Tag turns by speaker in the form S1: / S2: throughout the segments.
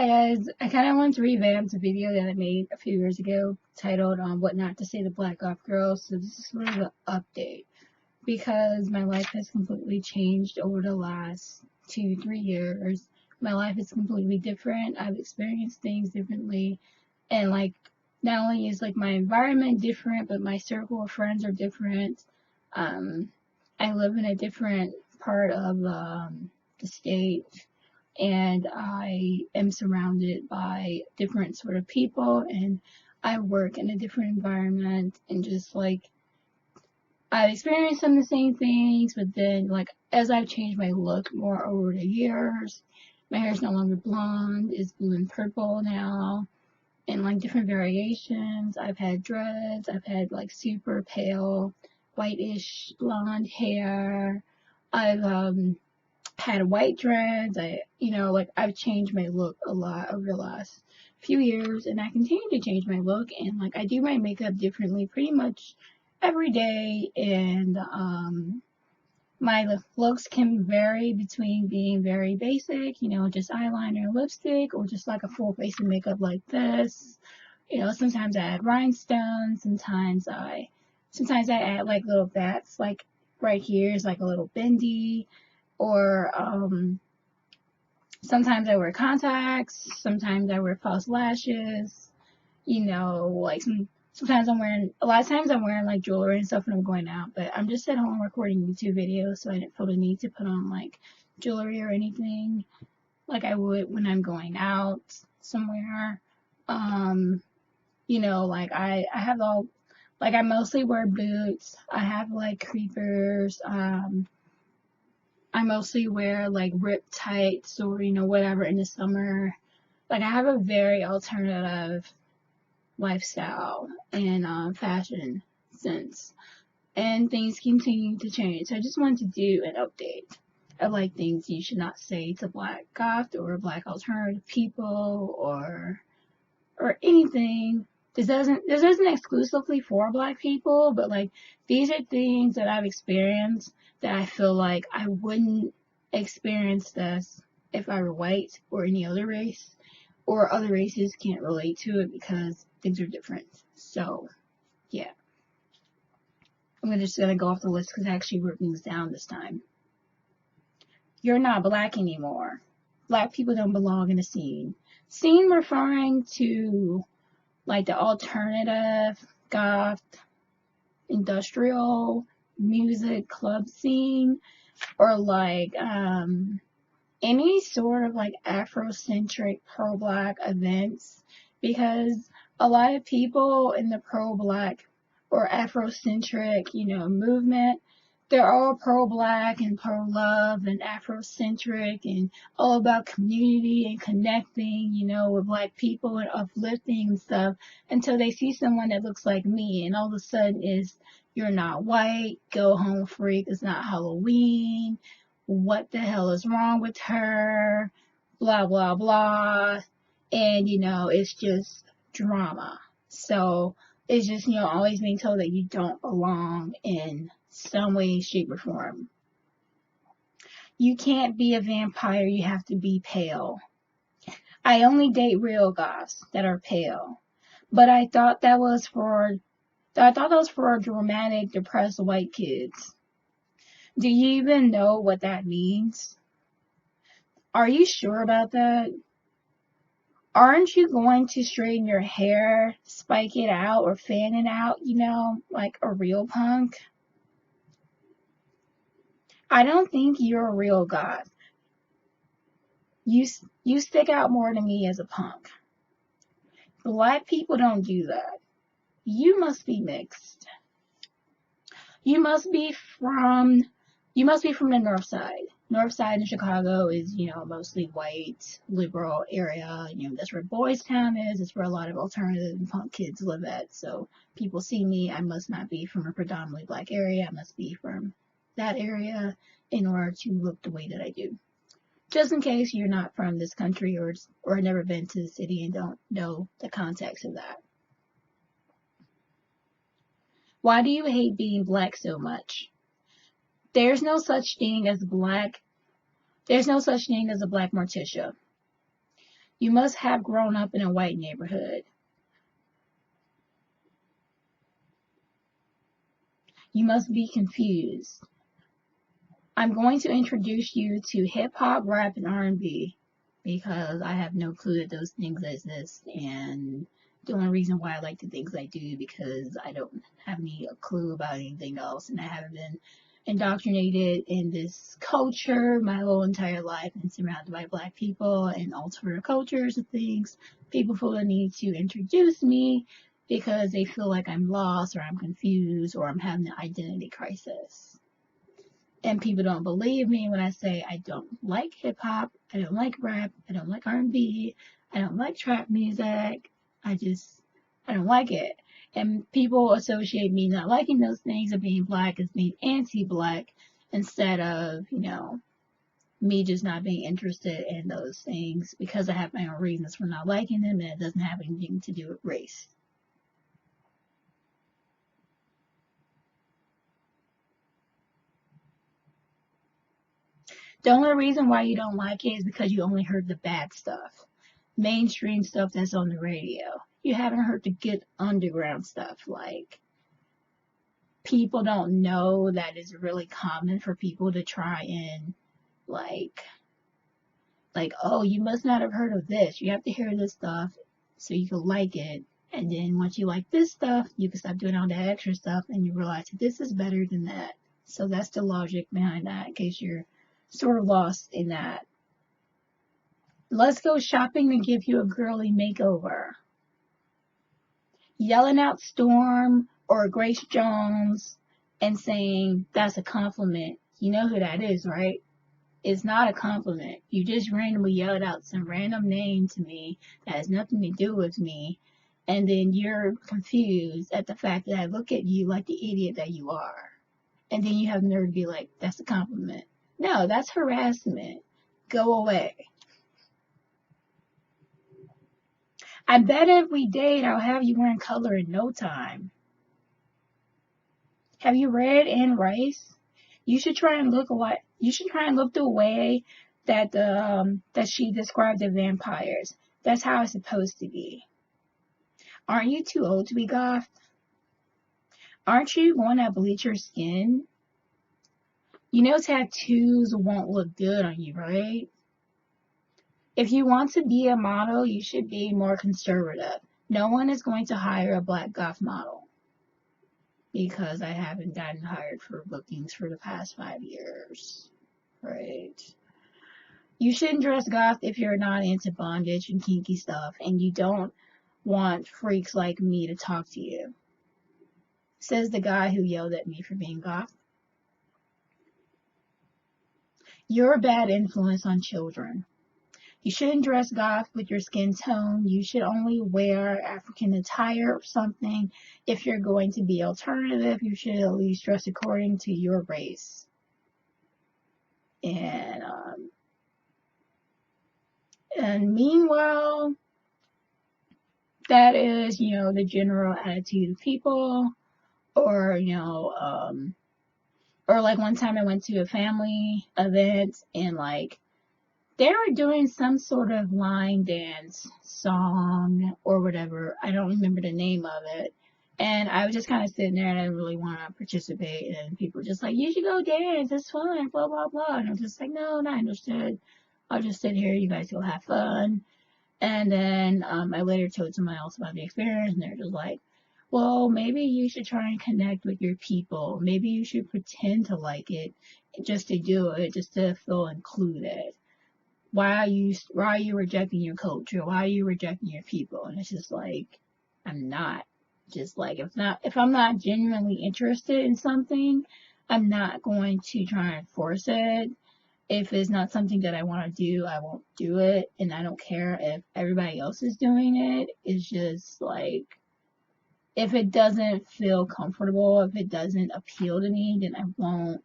S1: Hi guys, I kind of want to revamp the video that I made a few years ago titled What Not to Say to Black Goth Girls. So this is sort of an update because my life has completely changed over the last 2-3 years. My life is completely different. I've experienced things differently, and like not only is like my environment different, but my circle of friends are different. Um, I live in a different part of the state, and I am surrounded by different sort of people, and I work in a different environment, and just like I've experienced some of the same things, but then like as I've changed my look more over the years, my hair is no longer blonde, it's blue and purple now, and like different variations. I've had dreads, I've had like super pale whitish blonde hair. I've had white dreads. I've changed my look a lot over the last few years, and I continue to change my look, and like I do my makeup differently pretty much every day, and my looks can vary between being very basic, just eyeliner, lipstick, or just like a full face of makeup like this. Sometimes I add rhinestones, sometimes I add like little bats, like right here is like a little bendy, or sometimes I wear contacts, sometimes I wear false lashes, sometimes a lot of times I'm wearing like jewelry and stuff when I'm going out, but I'm just at home recording YouTube videos, so I didn't feel the need to put on like jewelry or anything like I would when I'm going out somewhere. Um, like I have all, like I mostly wear boots, I have like creepers, I mostly wear like ripped tights or, whatever in the summer. Like I have a very alternative lifestyle and fashion sense. And things continue to change. So I just wanted to do an update of like things you should not say to black goth or black alternative people or anything. This isn't exclusively for black people, but like these are things that I've experienced that I feel like I wouldn't experience this if I were white or any other race, or other races can't relate to it because things are different. So yeah, just gonna go off the list because I actually wrote things down this time. You're not black anymore. Black people don't belong in the scene. Scene referring to like the alternative goth industrial music club scene, or like any sort of like Afrocentric pro black events, because a lot of people in the pro black or Afrocentric, movement, they're all pro black and pro love and Afrocentric and all about community and connecting, with black people and uplifting and stuff, until they see someone that looks like me, and all of a sudden is, you're not white, go home freak, it's not Halloween, what the hell is wrong with her, blah, blah, blah. And, it's just drama. So it's just, always being told that you don't belong in some way, shape, or form. You can't be a vampire, you have to be pale. I only date real goths that are pale. But I thought that was for dramatic, depressed white kids. Do you even know what that means? Are you sure about that? Aren't you going to straighten your hair, spike it out, or fan it out, like a real punk? I don't think you're a real goth. You stick out more to me as a punk. Black people don't do that. You must be mixed. You must be from the north side. North side in Chicago is, mostly white, liberal area. That's where Boys Town is. It's where a lot of alternative and punk kids live at. So people see me, I must not be from a predominantly black area. I must be from that area in order to look the way that I do. Just in case you're not from this country or never been to the city and don't know the context of that. Why do you hate being black so much? There's no such thing as black. There's no such thing as a black Morticia. You must have grown up in a white neighborhood. You must be confused. I'm going to introduce you to hip hop, rap, and R&B because I have no clue that those things exist, and the only reason why I like the things I do because I don't have any clue about anything else, and I haven't been indoctrinated in this culture my whole entire life and surrounded by black people and alternative cultures and things. People feel the need to introduce me because they feel like I'm lost or I'm confused or I'm having an identity crisis. And people don't believe me when I say I don't like hip hop, I don't like rap, I don't like R&B, I don't like trap music. I don't like it. And people associate me not liking those things or being black as being anti-black instead of, me just not being interested in those things because I have my own reasons for not liking them and it doesn't have anything to do with race. The only reason why you don't like it is because you only heard the bad stuff, mainstream stuff that's on the radio. You haven't heard the good underground stuff. Like, people don't know that it's really common for people to try and, like, oh, you must not have heard of this. You have to hear this stuff so you can like it. And then once you like this stuff, you can stop doing all that extra stuff and you realize that this is better than that. So that's the logic behind that in case you're sort of lost in that. Let's go shopping and give you a girly makeover. Yelling out Storm or Grace Jones and saying that's a compliment. You know who that is, right? It's not a compliment. You just randomly yelled out some random name to me that has nothing to do with me. And then you're confused at the fact that I look at you like the idiot that you are. And then you have the nerve to be like, that's a compliment. No, that's harassment. Go away. I bet if we date, I'll have you wearing color in no time. Have you read Anne Rice? You should try and look like you should try and look the way that that she described the vampires. That's how it's supposed to be. Aren't you too old to be goth? Aren't you going to bleach your skin? You know tattoos won't look good on you, right? If you want to be a model, you should be more conservative. No one is going to hire a black goth model because I haven't gotten hired for bookings for the past 5 years. Right. You shouldn't dress goth if you're not into bondage and kinky stuff and you don't want freaks like me to talk to you. Says the guy who yelled at me for being goth. You're a bad influence on children. You shouldn't dress goth with your skin tone. You should only wear African attire or something. If you're going to be alternative, you should at least dress according to your race. And meanwhile, that is, the general attitude of people. Or, or like one time I went to a family event and like they were doing some sort of line dance song or whatever. I don't remember the name of it. And I was just kind of sitting there and I didn't really want to participate. And people were just like, you should go dance. It's fun, blah, blah, blah. And I'm just like, no, not interested. I'll just sit here. You guys go have fun. And then I later told someone else about the experience. And they're just like, well, maybe you should try and connect with your people. Maybe you should pretend to like it just to do it, just to feel included. Why are you rejecting your culture? Why are you rejecting your people? And it's just like, I'm not. Just like if I'm not genuinely interested in something, I'm not going to try and force it. If it's not something that I want to do, I won't do it. And I don't care if everybody else is doing it. It's just like, if it doesn't feel comfortable, if it doesn't appeal to me, then I won't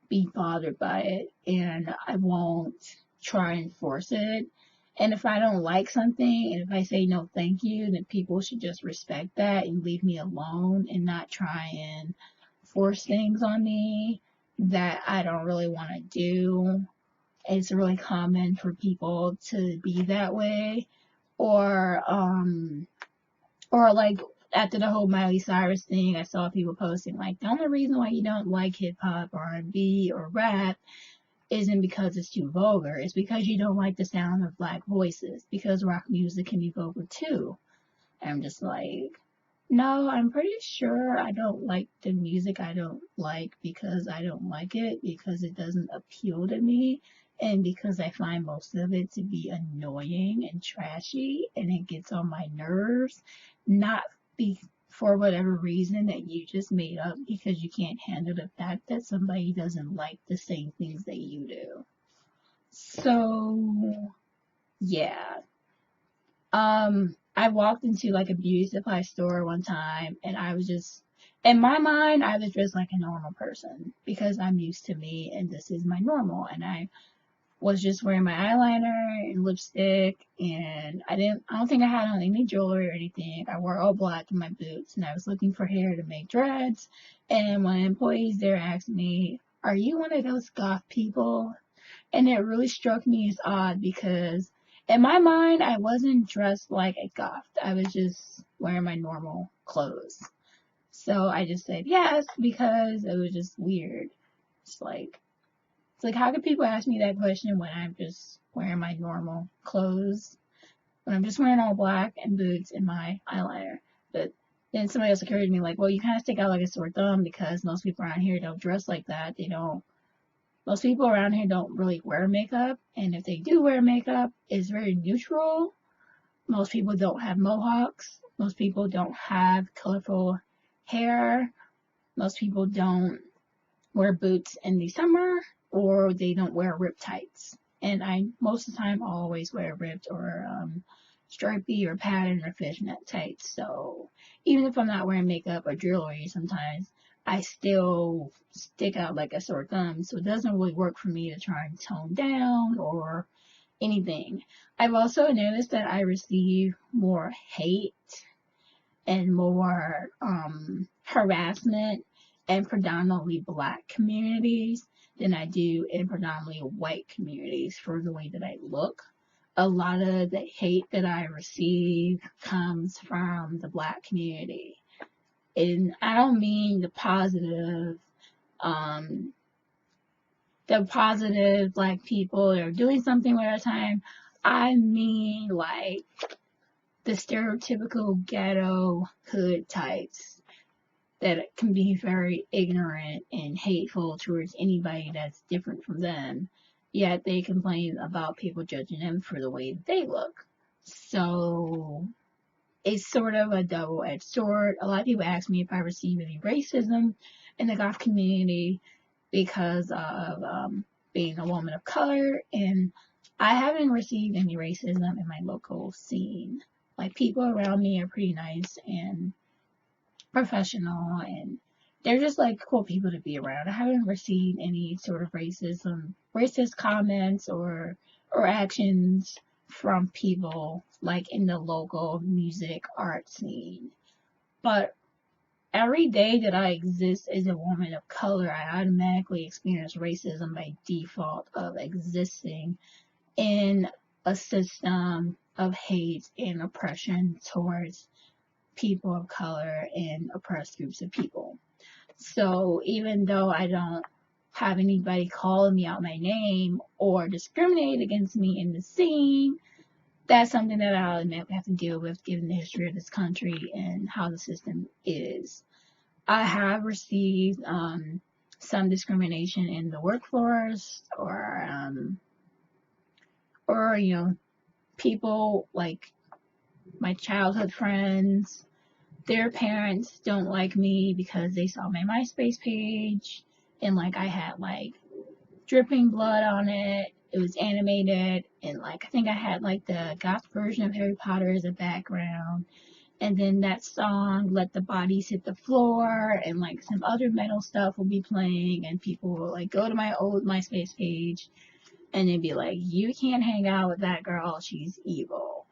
S1: be bothered by it and I won't try and force it. And if I don't like something and if I say no thank you, then people should just respect that and leave me alone and not try and force things on me that I don't really want to do. it's really common for people to be that way, or or like after the whole Miley Cyrus thing, I saw people posting like the only reason why you don't like hip hop or R&B or rap isn't because it's too vulgar. It's because you don't like the sound of black voices. Because rock music can be vulgar too. And I'm just like, no, I'm pretty sure I don't like the music I don't like because I don't like it, because it doesn't appeal to me, and because I find most of it to be annoying and trashy and it gets on my nerves, not be for whatever reason that you just made up because you can't handle the fact that somebody doesn't like the same things that you do. So, yeah. I walked into like a beauty supply store one time and I was just, in my mind, I was dressed like a normal person because I'm used to me and this is my normal. And I was just wearing my eyeliner and lipstick and I don't think I had on any jewelry or anything. I wore all black in my boots and I was looking for hair to make dreads. And one of the employees there asked me, "Are you one of those goth people?" And it really struck me as odd because in my mind, I wasn't dressed like a goth. I was just wearing my normal clothes. So I just said yes because it was just weird. It's like how could people ask me that question when I'm just wearing my normal clothes? When I'm just wearing all black and boots and my eyeliner. But then somebody else occurred to me like, well, you kind of stick out like a sore thumb because most people around here don't dress like that. Most people around here don't really wear makeup, and if they do wear makeup, it's very neutral. Most people don't have mohawks. Most people don't have colorful hair. Most people don't wear boots in the summer, or they don't wear rip tights. And I, most of the time, always wear ripped or stripy or patterned or fishnet tights. So even if I'm not wearing makeup or jewelry, sometimes I still stick out like a sore thumb. So it doesn't really work for me to try and tone down or anything. I've also noticed that I receive more hate and more harassment in predominantly black communities than I do in predominantly white communities for the way that I look. A lot of the hate that I receive comes from the black community. And I don't mean um, the positive black people that are doing something with our time. I mean like the stereotypical ghetto hood types that can be very ignorant and hateful towards anybody that's different from them, yet they complain about people judging them for the way they look. So it's sort of a double-edged sword. A lot of people ask me if I receive any racism in the goth community because of being a woman of color, and I haven't received any racism in my local scene. Like, people around me are pretty nice and professional, and they're just like cool people to be around. I haven't received any sort of racist comments or actions from people like in the local music art scene. But every day that I exist as a woman of color, I automatically experience racism by default of existing in a system of hate and oppression towards people of color and oppressed groups of people. So even though I don't have anybody calling me out my name or discriminate against me in the scene, that's something that I automatically have to deal with given the history of this country and how the system is. I have received some discrimination in the workforce or people like my childhood friends. Their parents don't like me because they saw my MySpace page and like I had like dripping blood on it. It was animated and like I think I had like the goth version of Harry Potter as a background. And then that song, Let the Bodies Hit the Floor, and like some other metal stuff will be playing, and people will like go to my old MySpace page and they'd be like, you can't hang out with that girl, she's evil.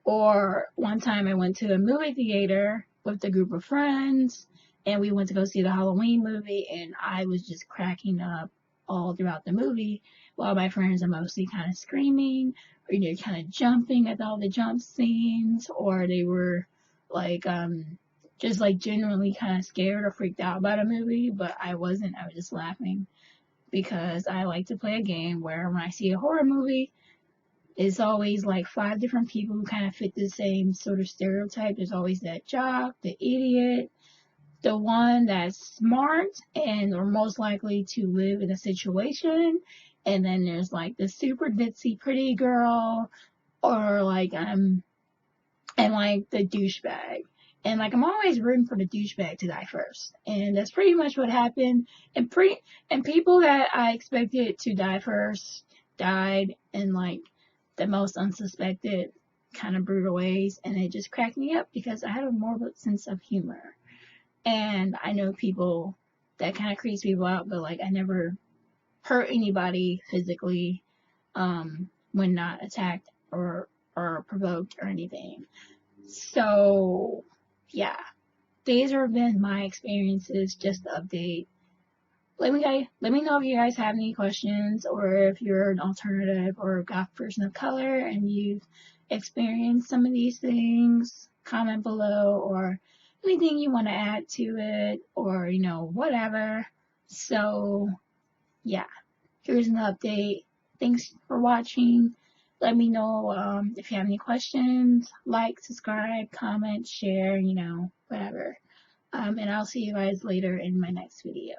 S1: Or one time I went to a movie theater with a group of friends and we went to go see the Halloween movie and I was just cracking up all throughout the movie while my friends are mostly kind of screaming, or they're kind of jumping at all the jump scenes, or they were like just like genuinely kind of scared or freaked out about a movie. But I wasn't. I was just laughing because I like to play a game where when I see a horror movie, it's always like 5 different people who kind of fit the same sort of stereotype. There's always that jock, the idiot, the one that's smart and or most likely to live in a situation. And then there's like the super ditzy pretty girl, or like and like the douchebag. And like I'm always rooting for the douchebag to die first. And that's pretty much what happened. And people that I expected to die first died in like the most unsuspected kind of brutal ways, and it just cracked me up because I have a morbid sense of humor. And I know people that kind of creeps people out, but like I never hurt anybody physically when not attacked or provoked or anything. So yeah, these have been my experiences. Just to update. Let me know if you guys have any questions, or if you're an alternative or a goth person of color and you've experienced some of these things. Comment below, or anything you want to add to it, or whatever. So yeah, here's an update. Thanks for watching. Let me know if you have any questions. Like, subscribe, comment, share, whatever. And I'll see you guys later in my next video.